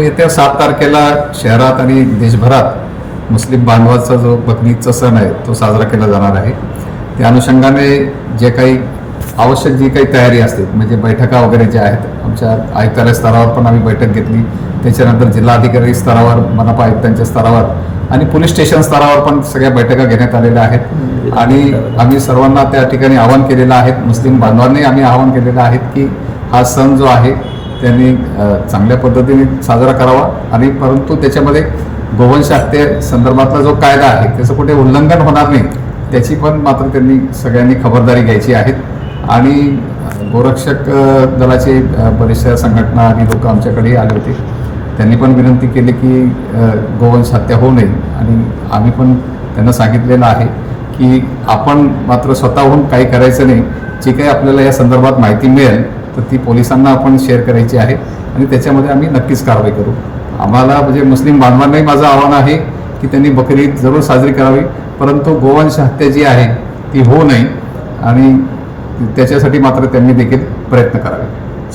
येत्या 7 तारखेला शहरात आणि देशभरात मुस्लिम बांधवाचा जो बकरीदचा सण आहे तो साजरा केला जाणार आहे. त्या अनुषंगाने जे काही आवश्यक जी काही तयारी असते म्हणजे बैठका वगैरे ज्या आहेत, आमच्या आयुक्तालय स्तरावर पण आम्ही बैठक घेतली, त्याच्यानंतर जिल्हाधिकारी स्तरावर, मनपा आयुक्तांच्या स्तरावर आणि पोलीस स्टेशन स्तरावर पण सगळ्या बैठका घेण्यात आलेल्या आहेत. आणि आम्ही सर्वांना त्या ठिकाणी आवाहन केलेलं आहे, मुस्लिम बांधवांनी आम्ही आवाहन केलेलं आहे की हा सण जो आहे त्यांनी चांगल्या पद्धतीने साजरा करावा आणि परंतु त्याच्यामध्ये गोवंश हत्ये संदर्भातला जो कायदा आहे त्याचं कुठे उल्लंघन होणार नाही त्याची पण मात्र त्यांनी सगळ्यांनी खबरदारी घ्यायची आहे. आणि गोरक्षक दलाचे बरेचशा संघटना आणि लोक आमच्याकडेही आले होते, त्यांनी पण विनंती केली की गोवंश हत्या होऊ नये. आणि आम्ही पण त्यांना सांगितलेलं आहे की आपण मात्र स्वतःहून काही करायचं नाही, जी काही आपल्याला या संदर्भात माहिती मिळेल तर ती पोलिसांना आपण शेअर करायची आहे आणि त्याच्यामध्ये आम्ही नक्कीच कारवाई करू. आम्हाला म्हणजे मुस्लिम बांधवांनाही माझं आव्हान आहे की त्यांनी बकरी ईद जरूर साजरी करावी, परंतु गोवंश हत्या जी आहे ती होऊ नये आणि त्याच्यासाठी मात्र त्यांनी देखील प्रयत्न करावे.